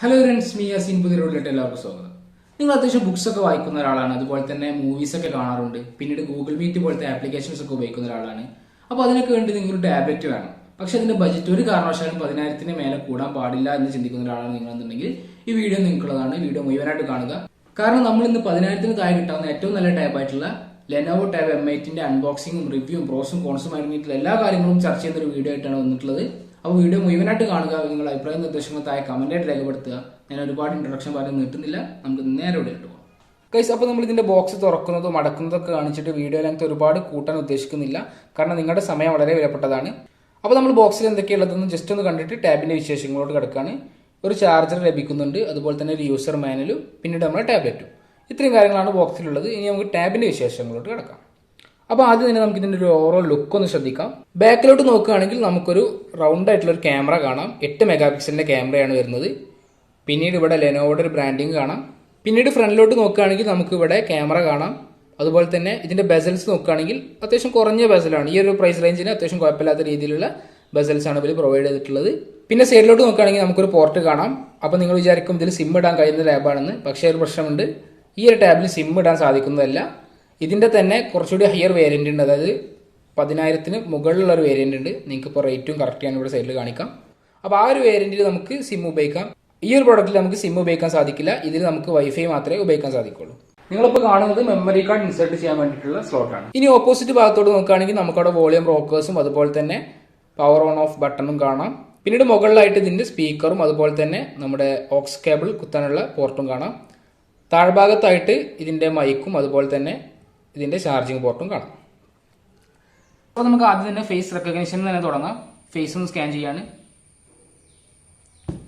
Hello friends, 𝒉𝒆𝒍𝒑𝒇𝒖𝒍 എല്ലാവർക്കും സ്വാഗതം. നിങ്ങൾ അത്യാവശ്യം ബുക്സ് ഒക്കെ വായിക്കുന്ന ഒരാളാണ്, അതുപോലെ തന്നെ മൂവീസ് ഒക്കെ കാണാറുണ്ട്, പിന്നീട് ഗൂഗിൾ മീറ്റ് പോലത്തെ ആപ്ലിക്കേഷൻസ് ഒക്കെ ഉപയോഗിക്കുന്ന ഒരാളാണ്. അപ്പോൾ അതിനൊക്കെ വേണ്ടി നിങ്ങൾ ടാബ്ലറ്റ് വേണം. പക്ഷെ അതിന്റെ ബജറ്റ് ഒരു കാരണവശാലും 10,000-ന് മേലെ കൂടാൻ പാടില്ല എന്ന് ചിന്തിക്കുന്ന ഒരാളാണ് നിങ്ങളെന്നുണ്ടെങ്കിൽ ഈ വീഡിയോ നിങ്ങൾക്കുള്ളതാണ്. വീഡിയോ മുഴുവനായിട്ട് കാണുക. കാരണം നമ്മൾ ഇന്ന് 10,000-ന് താഴെ കിട്ടാവുന്ന ഏറ്റവും നല്ല ടാബായിട്ടുള്ള ലെനോവോ ടാബ് M8-ന്റെ അൺബോക്സിംഗും റിവ്യൂവും പ്രോസും കോൺസും അടങ്ങിയിട്ടുള്ള എല്ലാ കാര്യങ്ങളും ചർച്ച ചെയ്യുന്ന ഒരു വീഡിയോ ആയിട്ടാണ് വന്നിട്ടുള്ളത്. അപ്പോൾ വീഡിയോ മുഴുവനായിട്ട് കാണുക. നിങ്ങളുടെ അഭിപ്രായ നിർദ്ദേശങ്ങൾ താഴെ കമന്റായിട്ട് രേഖപ്പെടുത്തുക. ഞാൻ ഒരുപാട് ഇൻട്രൊഡക്ഷൻ പറഞ്ഞ് നീട്ടുന്നില്ല, നമുക്ക് നേരെ ഇവിടെ ഇട്ടു പോകാം. ഗൈസ്, അപ്പോൾ നമ്മൾ ഇതിന്റെ ബോക്സ് തുറക്കുന്നതും അടക്കുന്നതൊക്കെ കാണിച്ചിട്ട് വീഡിയോ ലെങ്ത് ഒരുപാട് കൂട്ടാൻ ഉദ്ദേശിക്കുന്നില്ല, കാരണം നിങ്ങളുടെ സമയം വളരെ വിലപ്പെട്ടതാണ്. അപ്പോൾ നമ്മൾ ബോക്സിൽ എന്തൊക്കെയുള്ളതെന്ന് ജസ്റ്റ് ഒന്ന് കണ്ടിട്ട് ടാബിന്റെ വിശേഷങ്ങളോട് കിടക്കുകയാണ്. ഒരു ചാർജർ ലഭിക്കുന്നുണ്ട്, അതുപോലെ തന്നെ ഒരു യൂസർ മാനുവലും, പിന്നീട് നമ്മുടെ ടാബ്ലറ്റും. ഇത്രയും കാര്യങ്ങളാണ് ബോക്സിലുള്ളത്. ഇനി നമുക്ക് ടാബിന്റെ വിശേഷങ്ങളോട് കിടക്കാം. അപ്പോൾ ആദ്യം തന്നെ നമുക്ക് ഇതിന്റെ ഒരു ഓവറോൾ ലുക്ക് ഒന്ന് ശ്രദ്ധിക്കാം. ബാക്കിലോട്ട് നോക്കുകയാണെങ്കിൽ നമുക്കൊരു റൗണ്ട് ആയിട്ടുള്ള ഒരു ക്യാമറ കാണാം. 8 മെഗാ പിക്സലിന്റെ ക്യാമറയാണ് വരുന്നത്. പിന്നീട് ഇവിടെ ലെനോവോയുടെ ഒരു ബ്രാൻഡിങ് കാണാം. പിന്നീട് ഫ്രണ്ടിലോട്ട് നോക്കുകയാണെങ്കിൽ നമുക്ക് ഇവിടെ ക്യാമറ കാണാം. അതുപോലെ തന്നെ ഇതിന്റെ ബെസൽസ് നോക്കുകയാണെങ്കിൽ അത്യാവശ്യം കുറഞ്ഞ ബെസലാണ്. ഈ ഒരു പ്രൈസ് റേഞ്ചിന് അത്യാവശ്യം കുഴപ്പമില്ലാത്ത രീതിയിലുള്ള ബെസൽസ് ആണ് ഇവർ പ്രൊവൈഡ് ചെയ്തിട്ടുള്ളത്. പിന്നെ സൈഡിലോട്ട് നോക്കുകയാണെങ്കിൽ നമുക്കൊരു പോർട്ട് കാണാം. അപ്പോൾ നിങ്ങൾ വിചാരിക്കും ഇതിൽ സിം ഇടാൻ കഴിയുന്ന ടാബാണെന്ന്. പക്ഷേ ഒരു പ്രശ്നമുണ്ട്, ഈ ഒരു ടാബിൽ സിം ഇടാൻ സാധിക്കുന്നതല്ല. ഇതിന്റെ തന്നെ കുറച്ചുകൂടി ഹയർ വേരിയന്റ് ഉണ്ട്, അതായത് 10,000-ന് മുകളിലുള്ള ഒരു വേരിയന്റ് ഉണ്ട്. നിങ്ങൾക്ക് ഇപ്പോൾ റേറ്റും കറക്റ്റ് ഞാൻ ഇവിടെ സൈഡിൽ കാണിക്കാം. അപ്പോൾ ആ ഒരു വേരിയന്റിൽ നമുക്ക് സിം ഉപയോഗിക്കാം. ഈ ഒരു പ്രോഡക്റ്റിൽ നമുക്ക് സിം ഉപയോഗിക്കാൻ സാധിക്കില്ല. ഇതിൽ നമുക്ക് വൈഫൈ മാത്രമേ ഉപയോഗിക്കാൻ സാധിക്കുള്ളൂ. നിങ്ങളിപ്പോൾ കാണുന്നത് മെമ്മറി കാർഡ് ഇൻസേർട്ട് ചെയ്യാൻ വേണ്ടിയിട്ടുള്ള സ്ലോട്ടാണ്. ഇനി ഓപ്പോസിറ്റ് ഭാഗത്തോട് നോക്കുകയാണെങ്കിൽ നമുക്കവിടെ വോളിയം റോക്കേഴ്സും അതുപോലെ തന്നെ പവർ ഓൺ ഓഫ് ബട്ടണും കാണാം. പിന്നീട് മുകളിലായിട്ട് ഇതിന്റെ സ്പീക്കറും അതുപോലെ തന്നെ നമ്മുടെ ഓക്സ് കേബിൾ കുത്താനുള്ള പോർട്ടും കാണാം. താഴ്ഭാഗത്തായിട്ട് ഇതിന്റെ മൈക്കും അതുപോലെ തന്നെ ഇതിന്റെ ചാർജിങ് പോർട്ടും കാണാം. അപ്പോൾ നമുക്ക് ആദ്യം തന്നെ ഫേസ് റെക്കഗ്നിഷൻ തന്നെ തുടങ്ങാം. ഫേസ് ഒന്ന് സ്കാൻ ചെയ്യാണ്.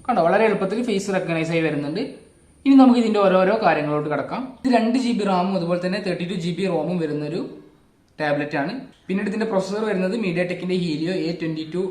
കണ്ടോ, വളരെ എളുപ്പത്തിൽ ഫേസ് റെക്കഗ്നൈസ് ആയി വരുന്നുണ്ട്. ഇനി നമുക്ക് ഇതിന്റെ ഓരോരോ കാര്യങ്ങളോട്ട് കിടക്കാം. ഇത് 2 GB റാമും അതുപോലെ തന്നെ 32 GB റോമും വരുന്ന ഒരു ടാബ്ലറ്റ് ആണ്. പിന്നീട് ഇതിന്റെ പ്രൊസസർ വരുന്നത് മീഡിയാടെക്കിന്റെ ഹീലിയോ A22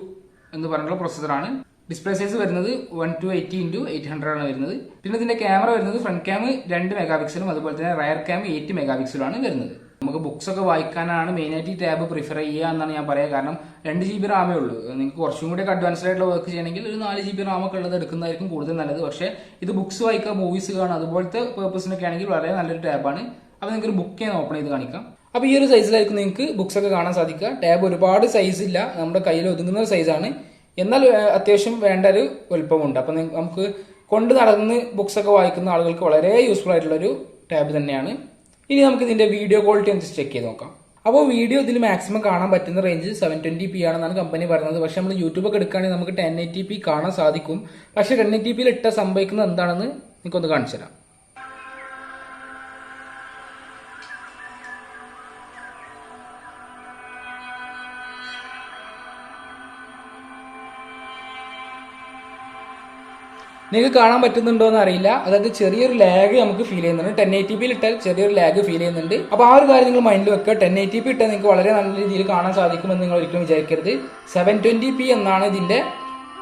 എന്ന് പറഞ്ഞിട്ടുള്ള പ്രൊസസറാണ്. ഡിസ്പ്ലേ സൈസ് വരുന്നത് 1280x800 ആണ് വരുന്നത്. പിന്നെ ഇതിന്റെ ക്യാമറ വരുന്നത് ഫ്രണ്ട് ക്യാം 2 മെഗാ പിക്സലും അതുപോലെ തന്നെ റയർ ക്യാം 8 മെഗാ പിക്സലും ആണ് വരുന്നത്. നമുക്ക് ബുക്സ് ഒക്കെ വായിക്കാനാണ് മെയിനായിട്ട് ഈ ടാബ് പ്രിഫർ ചെയ്യുക എന്നാണ് ഞാൻ പറയുക. കാരണം 2 GB റാമേ ഉള്ളൂ. നിങ്ങൾക്ക് കുറച്ചും കൂടി അഡ്വാൻസ്ഡ് ആയിട്ടുള്ള വർക്ക് ചെയ്യണമെങ്കിൽ ഒരു 4 GB റാമൊക്കെ ഉള്ളത് എടുക്കുന്നതായിരിക്കും കൂടുതൽ നല്ലത്. പക്ഷേ ഇത് ബുക്സ് വായിക്കുക, മൂവീസ് കാണുക, അതുപോലത്തെ പേർപ്പസിനൊക്കെ ആണെങ്കിൽ വളരെ നല്ലൊരു ടാബാണ്. അപ്പോൾ നിങ്ങൾക്ക് ഒരു ബുക്ക് ചെയ്യാൻ ഓപ്പൺ ചെയ്ത് കാണിക്കാം. അപ്പോൾ ഈ ഒരു സൈസിലായിരിക്കും നിങ്ങൾക്ക് ബുക്സ് ഒക്കെ കാണാൻ സാധിക്കുക. ടാബ് ഒരുപാട് സൈസ് ഇല്ല, നമ്മുടെ കയ്യിൽ ഒതുങ്ങുന്ന ഒരു സൈസാണ്. എന്നാൽ അത്യാവശ്യം വേണ്ട ഒരു വലുപ്പമുണ്ട്. അപ്പം നമുക്ക് കൊണ്ട് നടന്ന് ബുക്സ് ഒക്കെ വായിക്കുന്ന ആളുകൾക്ക് വളരെ യൂസ്ഫുൾ ആയിട്ടുള്ള ഒരു ടാബ് തന്നെയാണ്. ഇനി നമുക്ക് ഇതിന്റെ വീഡിയോ ക്വാളിറ്റി ഒന്ന് ചെക്ക് ചെയ്ത് നോക്കാം. അപ്പോൾ വീഡിയോ ഇതിൽ മാക്സിമം കാണാൻ പറ്റുന്ന റേഞ്ച് 720p ആണെന്നാണ് കമ്പനി പറയുന്നത്. പക്ഷെ നമ്മൾ യൂട്യൂബ് ഒക്കെ എടുക്കുകയാണെങ്കിൽ നമുക്ക് 1080p കാണാൻ സാധിക്കും. പക്ഷെ 1080p ഇട്ട സംഭവിക്കുന്നത് എന്താണെന്ന് എനിക്കൊന്ന് കാണിച്ചു തരാം. നിങ്ങൾക്ക് കാണാൻ പറ്റുന്നുണ്ടോ എന്ന് അറിയില്ല, അതായത് ചെറിയൊരു ലാഗ് നമുക്ക് ഫീൽ ചെയ്യുന്നുണ്ട്. 1080p ഇട്ടാൽ ചെറിയൊരു ലാഗ് ഫീൽ ചെയ്യുന്നുണ്ട്. അപ്പോൾ ആ ഒരു കാര്യം നിങ്ങൾ മൈൻഡിൽ വെക്കുക. 1080p ഇട്ടാൽ നിങ്ങൾക്ക് വളരെ നല്ല രീതിയിൽ കാണാൻ സാധിക്കുമെന്ന് നിങ്ങൾ ഒരിക്കലും വിചാരിക്കരുത്. 720p എന്നാണ് ഇതിന്റെ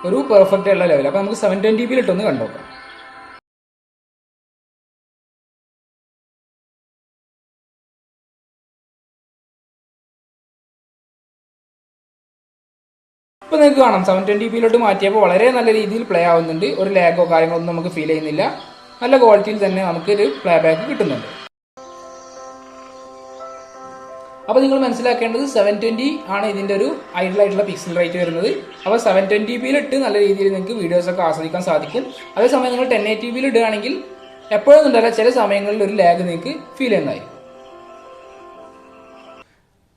ഒരു പെർഫെക്റ്റ് ആയിട്ടുള്ള ലെവൽ. അപ്പോൾ നമുക്ക് 720p ഇട്ടൊന്ന് കണ്ടുനോക്കാം. ഇപ്പോൾ നിങ്ങൾക്ക് കാണാം 720p മാറ്റിയപ്പോൾ വളരെ നല്ല രീതിയിൽ പ്ലേ ആവുന്നുണ്ട്. ഒരു ലാഗോ കാര്യങ്ങളൊന്നും നമുക്ക് ഫീൽ ചെയ്യുന്നില്ല. നല്ല ക്വാളിറ്റിയിൽ തന്നെ നമുക്കൊരു പ്ലേ ബാക്ക് കിട്ടുന്നുണ്ട്. അപ്പോൾ നിങ്ങൾ മനസ്സിലാക്കേണ്ടത് 720 ആണ് ഇതിന്റെ ഒരു ഐഡിയൽ ആയിട്ടുള്ള പിക്സൽ റേറ്റ് വരുന്നത്. അപ്പോൾ 720p ഇട്ട് നല്ല രീതിയിൽ നിങ്ങൾക്ക് വീഡിയോസ് ഒക്കെ ആസ്വദിക്കാൻ സാധിക്കും. അതേസമയം നിങ്ങൾ 1080p ഇടുകയാണെങ്കിൽ എപ്പോഴും ഉണ്ടല്ല, ചില സമയങ്ങളിൽ ഒരു ലാഗ് നിങ്ങൾക്ക് ഫീൽ ചെയ്യുന്നതായിരിക്കും.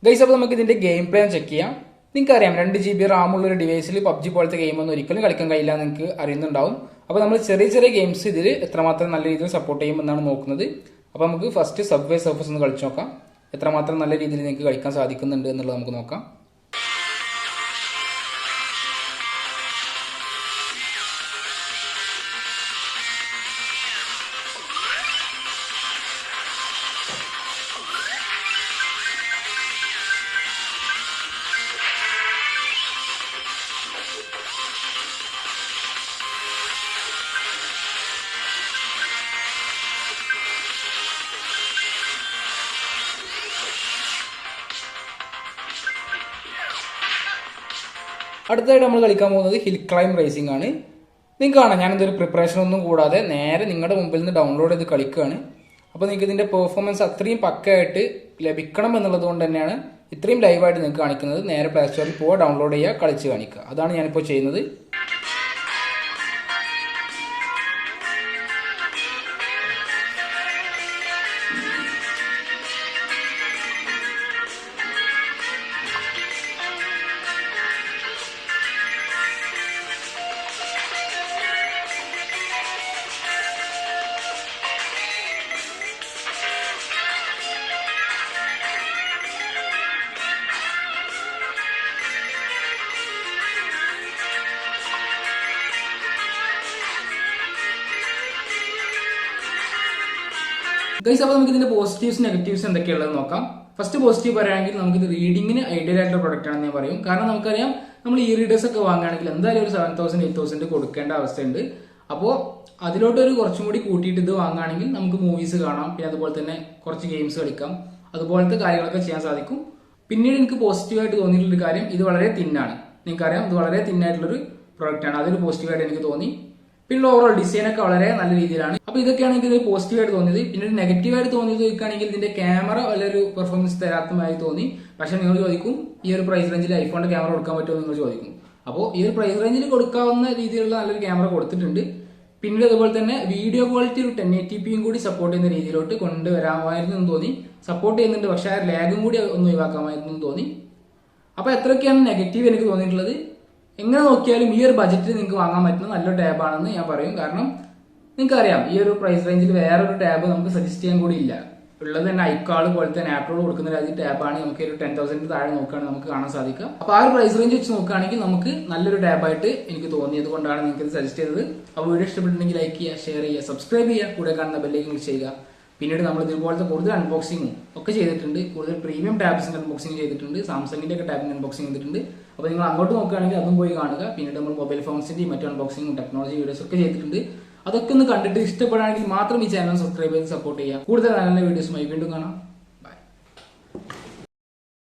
ഗൈസ്, അപ്പോൾ നമുക്ക് ഇതിന്റെ ഗെയിം പ്ലേ ചെക്ക് ചെയ്യാം. നിങ്ങൾക്കറിയാം 2 GB റാമുള്ള ഒരു ഡിവൈസിൽ PUBG പോലത്തെ ഗെയിമൊന്നും ഒരിക്കലും കളിക്കാൻ കഴിയില്ല എന്ന് നിങ്ങൾക്ക് അറിയുന്നുണ്ടാവും. അപ്പോൾ നമ്മൾ ചെറിയ ചെറിയ ഗെയിംസ് ഇതിൽ എത്രമാത്രം നല്ല രീതിയിൽ സപ്പോർട്ട് ചെയ്യുമെന്നാണ് നോക്കുന്നത്. അപ്പോൾ നമുക്ക് ഫസ്റ്റ് സബ്വേ സർഫേഴ്സ് ഒന്ന് കളിച്ച് നോക്കാം. എത്രമാത്രം നല്ല രീതിയിൽ നിങ്ങൾക്ക് കളിക്കാൻ സാധിക്കുന്നുണ്ട് എന്നുള്ളത് നമുക്ക് നോക്കാം. അടുത്തതായിട്ട് നമ്മൾ കളിക്കാൻ പോകുന്നത് ഹിൽ ക്ലൈംബ് റേസിംഗ് ആണ്. നിങ്ങൾക്ക് കാണാം ഞാനിതൊരു പ്രിപ്പറേഷൻ ഒന്നും കൂടാതെ നേരെ നിങ്ങളുടെ മുമ്പിൽ നിന്ന് ഡൗൺലോഡ് ചെയ്ത് കളിക്കുകയാണ്. അപ്പോൾ നിങ്ങൾക്ക് ഇതിൻ്റെ പെർഫോമൻസ് അത്രയും പക്കയായിട്ട് ലഭിക്കണം എന്നുള്ളത് കൊണ്ട് തന്നെയാണ് ഇത്രയും ലൈവായിട്ട് നിങ്ങൾക്ക് കാണിക്കുന്നത്. നേരെ പ്ലേ സ്റ്റോറിൽ പോവുക, ഡൗൺലോഡ് ചെയ്യുക, കളിച്ച് കാണിക്കുക. അതാണ് ഞാനിപ്പോൾ ചെയ്യുന്നത്. ഗൈസ്, അപ്പോൾ നമുക്ക് ഇതിന്റെ പോസിറ്റീവ്സ് നെഗറ്റീവ്സ് എന്തൊക്കെയുള്ളതെന്ന് നോക്കാം. ഫസ്റ്റ് പോസിറ്റീവ് പറയുകയാണെങ്കിൽ നമുക്കിത് റീഡിങ്ങിന് ഐഡിയൽ ആയിട്ടുള്ള പ്രൊഡക്റ്റ് ആണെന്ന് ഞാൻ പറയും. കാരണം നമുക്കറിയാം നമ്മൾ ഈ റീഡേഴ്സ് ഒക്കെ വാങ്ങുകയാണെങ്കിൽ എന്തായാലും ഒരു 7,000-8,000 കൊടുക്കേണ്ട അവസ്ഥയുണ്ട്. അപ്പോൾ അതിലോട്ടൊരു കുറച്ചും കൂടി കൂട്ടിയിട്ട് ഇത് വാങ്ങുകയാണെങ്കിൽ നമുക്ക് മൂവീസ് കാണാം, പിന്നെ അതുപോലെ തന്നെ കുറച്ച് ഗെയിംസ് കളിക്കാം, അതുപോലത്തെ കാര്യങ്ങളൊക്കെ ചെയ്യാൻ സാധിക്കും. പിന്നീട് എനിക്ക് പോസിറ്റീവായിട്ട് തോന്നിയിട്ടുള്ളൊരു കാര്യം, ഇത് വളരെ തിന്നാണ്. നിങ്ങൾക്കറിയാം ഇത് വളരെ തിന്നായിട്ടുള്ളൊരു പ്രൊഡക്റ്റ് ആണ്. അതൊരു പോസിറ്റീവായിട്ട് എനിക്ക് തോന്നി. പിന്നെ ഓവറോൾ ഡിസൈൻ ഒക്കെ വളരെ നല്ല രീതിയിലാണ്. അപ്പൊ ഇതൊക്കെയാണ് എനിക്ക് പോസിറ്റീവായിട്ട് തോന്നിയത്. പിന്നെ നെഗറ്റീവായിട്ട് തോന്നിയത് ചോദിക്കുകയാണെങ്കിൽ ഇതിന്റെ ക്യാമറ വലിയൊരു പെർഫോമൻസ് തരാത്തമായി തോന്നി. പക്ഷെ നിങ്ങൾ ചോദിക്കും ഈ ഒരു പ്രൈസ് റേഞ്ചിൽ ഐഫോണിന്റെ ക്യാമറ കൊടുക്കാൻ പറ്റുമോ നിങ്ങൾ ചോദിക്കും. അപ്പോൾ ഈ ഒരു പ്രൈസ് റേഞ്ചിൽ കൊടുക്കാവുന്ന രീതിയിലുള്ള നല്ലൊരു ക്യാമറ കൊടുത്തിട്ടുണ്ട്. പിന്നീട് അതുപോലെ തന്നെ വീഡിയോ ക്വാളിറ്റി ഒരു 1080p കൂടി സപ്പോർട്ട് ചെയ്യുന്ന രീതിയിലോട്ട് കൊണ്ടുവരാമായിരുന്നു എന്ന് തോന്നി. സപ്പോർട്ട് ചെയ്യുന്നുണ്ട്, പക്ഷെ ആ ലാഗും കൂടി ഒന്ന് ഒഴിവാക്കാമായിരുന്നു എന്ന് തോന്നി. അപ്പൊ എത്രയൊക്കെയാണ് നെഗറ്റീവ് എനിക്ക് തോന്നിയിട്ടുള്ളത്. എങ്ങനെ നോക്കിയാലും ഈ ഒരു ബജറ്റിൽ നിങ്ങൾക്ക് വാങ്ങാൻ പറ്റുന്ന നല്ലൊരു ടാബാണെന്ന് ഞാൻ പറയും. കാരണം നിങ്ങൾക്കറിയാം ഈ ഒരു പ്രൈസ് റേഞ്ചിൽ വേറൊരു ടാബ് നമുക്ക് സജസ്റ്റ് ചെയ്യാൻ കൂടി ഇല്ല. ഉള്ളത് തന്നെ ഐക്കാൾ പോലത്തെ ആപ്റ്റോൾ കൊടുക്കുന്ന ഒരു ടാബാണ്. നമുക്ക് ഒരു 10,000 താഴെ നോക്കുകയാണെങ്കിൽ നമുക്ക് കാണാൻ സാധിക്കുക. അപ്പൊ ആ ഒരു പ്രൈസ് റേഞ്ച് വെച്ച് നോക്കുകയാണെങ്കിൽ നമുക്ക് നല്ലൊരു ടാബായിട്ട് എനിക്ക് തോന്നിയത് കൊണ്ടാണ് നിങ്ങൾക്ക് ഇത് സജസ്റ്റ് ചെയ്തത്. അപ്പോൾ വീഡിയോ ഇഷ്ടപ്പെട്ടിട്ടുണ്ടെങ്കിൽ ലൈക്ക് ചെയ്യുക, ഷെയർ ചെയ്യുക, സബ്സ്ക്രൈബ് ചെയ്യുക, കൂടെ കാണുന്ന ബെല്ലേക്ക് ക്ലിക്ക് ചെയ്യുക. പിന്നീട് നമ്മൾ ഇതുപോലത്തെ കൂടുതൽ അൺബോക്സിങ്ങും ഒക്കെ ചെയ്തിട്ടുണ്ട്. കൂടുതൽ പ്രീമിയം ടാബ്സിന്റെ അൺബോക്സിംഗ് ചെയ്തിട്ടുണ്ട്, സാംസങ്ങിന്റെ ഒക്കെ ടാബിന്റെ അൺബോക്സിംഗ് ചെയ്തിട്ടുണ്ട്. അപ്പോൾ നിങ്ങൾ അങ്ങോട്ട് നോക്കുകയാണെങ്കിൽ അതും പോയി കാണുക. പിന്നീട് നമ്മൾ മൊബൈൽ ഫോൺസിന്റെയും മറ്റു അൺബോക്സിംഗും ടെക്നോളജി വീഡിയോസ് ഒക്കെ ചെയ്തിട്ടുണ്ട്. അതൊക്കെ ഒന്ന് കണ്ടിട്ട് ഇഷ്ടപ്പെടുകയാണെങ്കിൽ മാത്രം ഈ ചാനൽ സബ്സ്ക്രൈബ് ചെയ്ത് സപ്പോർട്ട് ചെയ്യുക. കൂടുതൽ നല്ല വീഡിയോസുമായി വീണ്ടും കാണാം.